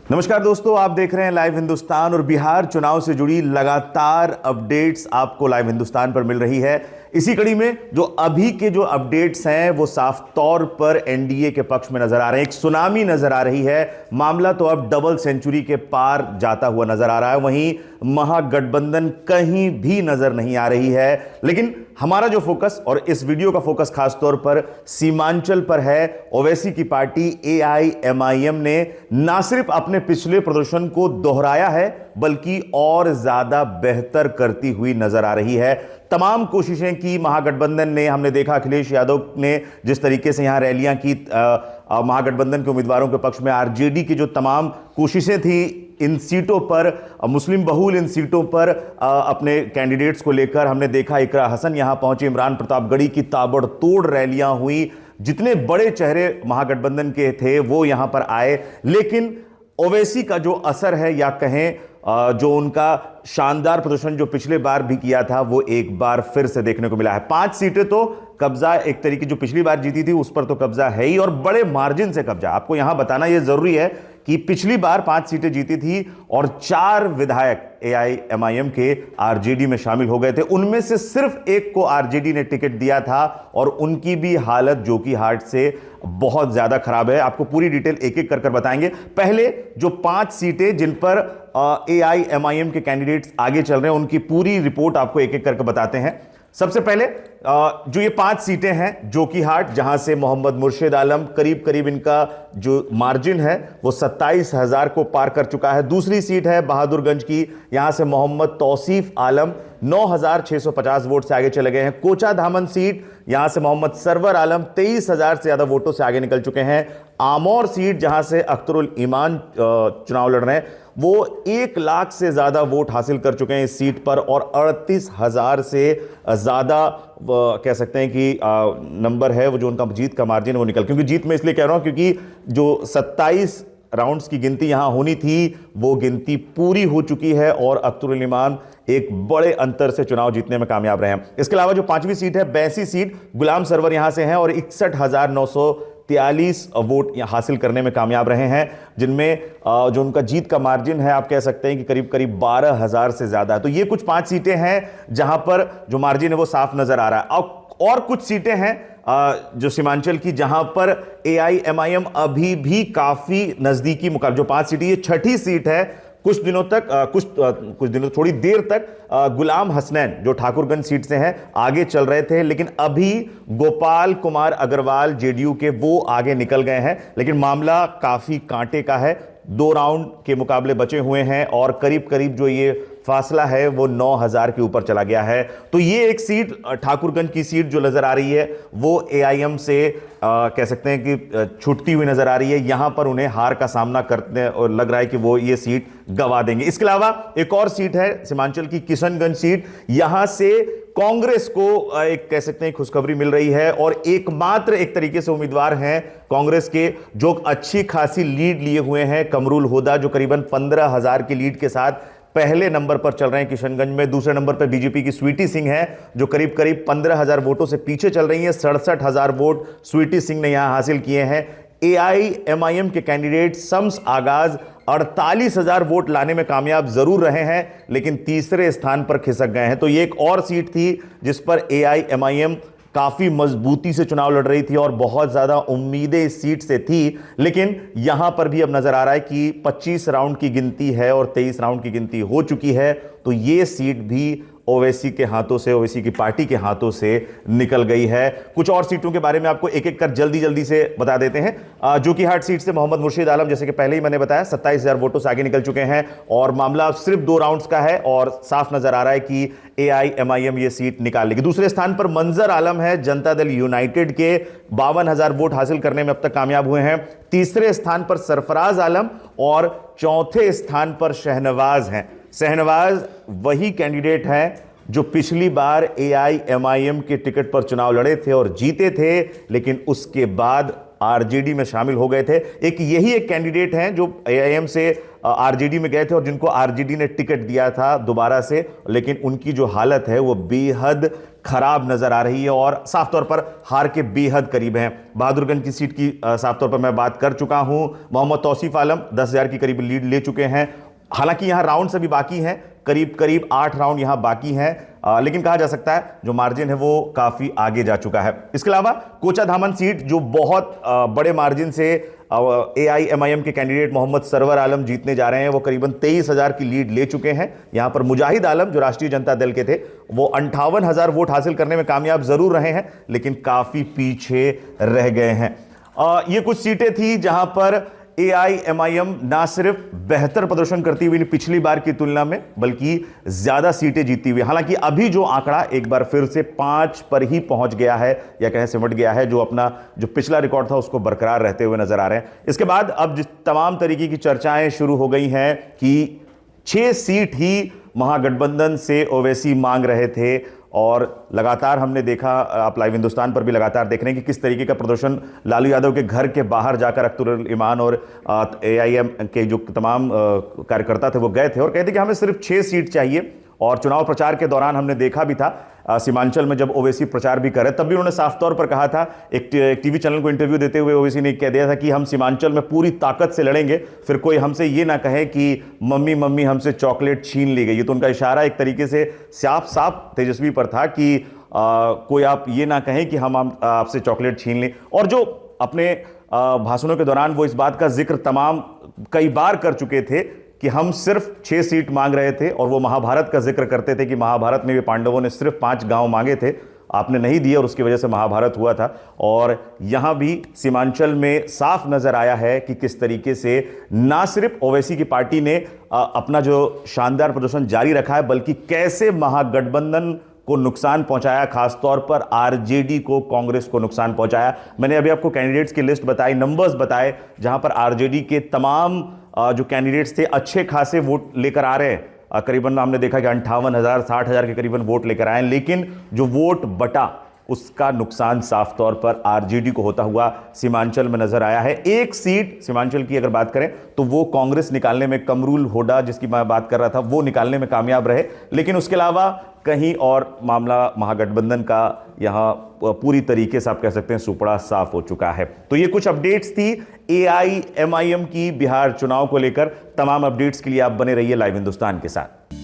नमस्कार दोस्तों, आप देख रहे हैं लाइव हिंदुस्तान और बिहार चुनाव से जुड़ी लगातार अपडेट्स आपको लाइव हिंदुस्तान पर मिल रही है। इसी कड़ी में जो अभी के जो अपडेट्स हैं वो साफ तौर पर एनडीए के पक्ष में नजर आ रहे हैं। एक सुनामी नजर आ रही है। मामला तो अब डबल सेंचुरी के पार जाता हुआ नजर आ रहा है। वहीं महागठबंधन कहीं भी नजर नहीं आ रही है। लेकिन हमारा जो फोकस और इस वीडियो का फोकस खासतौर पर सीमांचल पर है। ओवैसी की पार्टी एआईएमआईएम ने ना सिर्फ अपने पिछले प्रदर्शन को दोहराया है बल्कि और ज्यादा बेहतर करती हुई नजर आ रही है। तमाम कोशिशें की महागठबंधन ने। हमने देखा अखिलेश यादव ने जिस तरीके से यहां रैलियां की महागठबंधन के उम्मीदवारों के पक्ष में, आरजेडी की जो तमाम कोशिशें थी इन सीटों पर, मुस्लिम बहुल इन सीटों पर अपने कैंडिडेट्स को लेकर, हमने देखा इकरा हसन यहां पहुंचे, इमरान प्रतापगढ़ी की ताबड़तोड़ रैलियां हुई, जितने बड़े चेहरे महागठबंधन के थे वो यहां पर आए। लेकिन ओवैसी का जो असर है या कहें जो उनका शानदार प्रदर्शन जो पिछले बार भी किया था वो एक बार फिर से देखने को मिला है। 5 सीटें तो कब्जा एक तरीके जो पिछली बार जीती थी उस पर तो कब्जा है ही, और बड़े मार्जिन से कब्जा। आपको यहां बताना यह जरूरी है कि पिछली बार 5 सीटें जीती थी और 4 विधायक एआईएमआईएम के आरजेडी में शामिल हो गए थे। उनमें से सिर्फ एक को आरजेडी ने टिकट दिया था और उनकी भी हालत जो कि हार्ट से बहुत ज्यादा खराब है। आपको पूरी डिटेल एक एक कर बताएंगे। पहले जो 5 सीटें जिन पर एआईएमआईएम के कैंडिडेट्स आगे चल रहे हैं उनकी पूरी रिपोर्ट आपको एक एक करके बताते हैं। सबसे पहले जो ये 5 सीटें हैं जोकीहाट, जहां से मोहम्मद मुर्शिद आलम करीब करीब इनका जो मार्जिन है वो 27,000 को पार कर चुका है। दूसरी सीट है बहादुरगंज की, यहां से मोहम्मद तौसीफ आलम 9,650 वोट से आगे चले गए हैं। कोचा धामन सीट, यहां से मोहम्मद सरवर आलम 23,000 से ज्यादा वोटों से आगे निकल चुके हैं। आमौर सीट, जहां से अख्तरुल ईमान चुनाव लड़ रहे हैं, वो 1 लाख से ज्यादा वोट हासिल कर चुके हैं इस सीट पर और 38,000 से ज्यादा कह सकते हैं कि नंबर है वो जो उनका जीत का मार्जिन है वो निकल। क्योंकि जीत में इसलिए कह रहा हूं क्योंकि जो 27 राउंड्स की गिनती यहां होनी थी वो गिनती पूरी हो चुकी है और अख्तरुल ईमान एक बड़े अंतर से चुनाव जीतने में कामयाब रहे हैं। इसके अलावा जो 5वीं सीट है बैसी सीट, गुलाम सरवर यहां से हैं और 61,943 वोट हासिल करने में कामयाब रहे हैं, जिनमें जो उनका जीत का मार्जिन है आप कह सकते हैं कि करीब करीब 12,000 से ज्यादा है। तो ये कुछ 5 सीटें हैं जहां पर जो मार्जिन है वो साफ नजर आ रहा है। और कुछ सीटें हैं जो सीमांचल की जहां पर एआईएमआईएम अभी भी काफी नजदीकी मुकाबला। जो 5 सीटें, ये 6ठी सीट है। कुछ दिनों थोड़ी देर तक गुलाम हसनैन जो ठाकुरगंज सीट से हैं आगे चल रहे थे, लेकिन अभी गोपाल कुमार अग्रवाल जेडीयू के वो आगे निकल गए हैं। लेकिन मामला काफी कांटे का है। 2 राउंड के मुकाबले बचे हुए हैं और करीब करीब जो ये फासला है वो 9,000 के ऊपर चला गया है। तो ये एक सीट, ठाकुरगंज की सीट जो नजर आ रही है वो एआईएम से कह सकते हैं कि छूटती हुई नजर आ रही है। यहां पर उन्हें हार का सामना करते और लग रहा है कि वो ये सीट गंवा देंगे। इसके अलावा एक और सीट है सीमांचल की किशनगंज सीट, यहां से कांग्रेस को एक कह सकते हैं खुशखबरी मिल रही है और एकमात्र एक तरीके से उम्मीदवार हैं कांग्रेस के जो अच्छी खासी लीड लिए हुए हैं, कमरुल होदा, जो करीबन 15,000 की लीड के साथ पहले नंबर पर चल रहे हैं किशनगंज में। दूसरे नंबर पर बीजेपी की स्वीटी सिंह है जो करीब करीब 15,000 वोटों से पीछे चल रही है। 67,000 वोट स्वीटी सिंह ने यहां हासिल किए हैं। एआईएमआईएम के कैंडिडेट शम्स आगाज 48,000 वोट लाने में कामयाब जरूर रहे हैं लेकिन तीसरे स्थान पर खिसक गए हैं। तो ये एक और सीट थी जिस पर एआईएमआईएम काफी मजबूती से चुनाव लड़ रही थी और बहुत ज्यादा उम्मीदें इस सीट से थी। लेकिन यहां पर भी अब नजर आ रहा है कि 25 राउंड की गिनती है और 23 राउंड की गिनती हो चुकी है। तो ये सीट भी ओवैसी के हाथों से, ओवैसी की पार्टी के हाथों से निकल गई है। कुछ और सीटों के बारे में आपको एक एक कर जल्दी से बता देते हैं। जोकीहाट सीट से मोहम्मद मुर्शिद आलम, जैसे कि पहले ही मैंने बताया, 27,000 वोटों से आगे निकल चुके हैं और मामला सिर्फ 2 राउंड्स का है और साफ नजर आ रहा है कि एआईएमआईएम ये सीट निकाल लेगी। दूसरे स्थान पर मंजर आलम है जनता दल यूनाइटेड के, 52,000 वोट हासिल करने में अब तक कामयाब हुए हैं। तीसरे स्थान पर सरफराज आलम और चौथे स्थान पर शहनवाज हैं। शहनवाज वही कैंडिडेट हैं जो पिछली बार एआईएमआईएम के टिकट पर चुनाव लड़े थे और जीते थे, लेकिन उसके बाद आरजेडी में शामिल हो गए थे। एक कैंडिडेट हैं जो एआईएम से आरजेडी में गए थे और जिनको आरजेडी ने टिकट दिया था दोबारा से, लेकिन उनकी जो हालत है वो बेहद खराब नजर आ रही है और साफ तौर पर हार के बेहद करीब हैं। बहादुरगंज की सीट की साफ तौर पर मैं बात कर चुका हूं। मोहम्मद तौसीफ आलम 10,000 की करीब लीड ले चुके हैं। हालांकि यहां राउंड अभी बाकी हैं, करीब करीब 8 राउंड यहां बाकी हैं, लेकिन कहा जा सकता है जो मार्जिन है वो काफी आगे जा चुका है। इसके अलावा कोचाधामन सीट जो बहुत बड़े मार्जिन से AIMIM के कैंडिडेट मोहम्मद सरवर आलम जीतने जा रहे हैं, वो करीबन 23,000 की लीड ले चुके हैं। यहां पर मुजाहिद आलम जो राष्ट्रीय जनता दल के थे वो 58,000 वोट हासिल करने में कामयाब जरूर रहे हैं, लेकिन काफी पीछे रह गए हैं। ये कुछ सीटें थी जहां पर AIMIM ना सिर्फ बेहतर प्रदर्शन करती हुई पिछली बार की तुलना में, बल्कि ज्यादा सीटें जीती हुई। हालांकि अभी जो आंकड़ा एक बार फिर से 5 पर ही पहुंच गया है या कहें सिमट गया है, जो अपना जो पिछला रिकॉर्ड था उसको बरकरार रहते हुए नजर आ रहे हैं। इसके बाद अब जिस तमाम तरीके की चर्चाएं शुरू हो गई हैं कि 6 सीट ही महागठबंधन से ओवैसी मांग रहे थे और लगातार हमने देखा, आप लाइव हिंदुस्तान पर भी लगातार देख रहे हैं कि किस तरीके का प्रदर्शन लालू यादव के घर के बाहर जाकर अख्तरुल इमान और AIM के जो तमाम कार्यकर्ता थे वो गए थे और कहते कि हमें सिर्फ 6 सीट चाहिए। और चुनाव प्रचार के दौरान हमने देखा भी था, सीमांचल में जब ओवैसी प्रचार भी करे तब भी उन्होंने साफ तौर पर कहा था, एक टीवी चैनल को इंटरव्यू देते हुए ओवैसी ने कह दिया था कि हम सीमांचल में पूरी ताकत से लड़ेंगे, फिर कोई हमसे ये ना कहे कि मम्मी मम्मी हमसे चॉकलेट छीन ली गई। ये तो उनका इशारा एक तरीके से साफ साफ तेजस्वी पर था कि कोई आप ये ना कहें कि हम आपसे चॉकलेट छीन लें। और जो अपने भाषणों के दौरान वो इस बात का जिक्र तमाम कई बार कर चुके थे कि हम सिर्फ 6 सीट मांग रहे थे और वो महाभारत का जिक्र करते थे कि महाभारत में भी पांडवों ने सिर्फ 5 गांव मांगे थे, आपने नहीं दिए और उसकी वजह से महाभारत हुआ था। और यहां भी सीमांचल में साफ नजर आया है कि किस तरीके से ना सिर्फ ओवैसी की पार्टी ने अपना जो शानदार प्रदर्शन जारी रखा है, बल्कि कैसे महागठबंधन को नुकसान पहुंचाया, खासतौर पर RJD को, कांग्रेस को नुकसान पहुंचाया। मैंने अभी आपको कैंडिडेट्स की लिस्ट बताई, नंबर्स बताए, जहां पर RJD के तमाम जो कैंडिडेट्स थे अच्छे खासे वोट लेकर आ रहे हैं। करीबन हमने देखा कि 58,000 60,000 के करीबन वोट लेकर आए, लेकिन जो वोट बटा उसका नुकसान साफ तौर पर RJD को होता हुआ सीमांचल में नजर आया है। एक सीट सीमांचल की अगर बात करें तो वो कांग्रेस निकालने में, कमरुल होडा जिसकी मैं बात कर रहा था, वो निकालने में कामयाब रहे, लेकिन उसके अलावा कहीं और मामला महागठबंधन का यहां पूरी तरीके से आप कह सकते हैं सुपड़ा साफ हो चुका है। तो ये कुछ अपडेट्स थी AIMIM की बिहार चुनाव को लेकर। तमाम अपडेट्स के लिए आप बने रहिए लाइव हिंदुस्तान के साथ।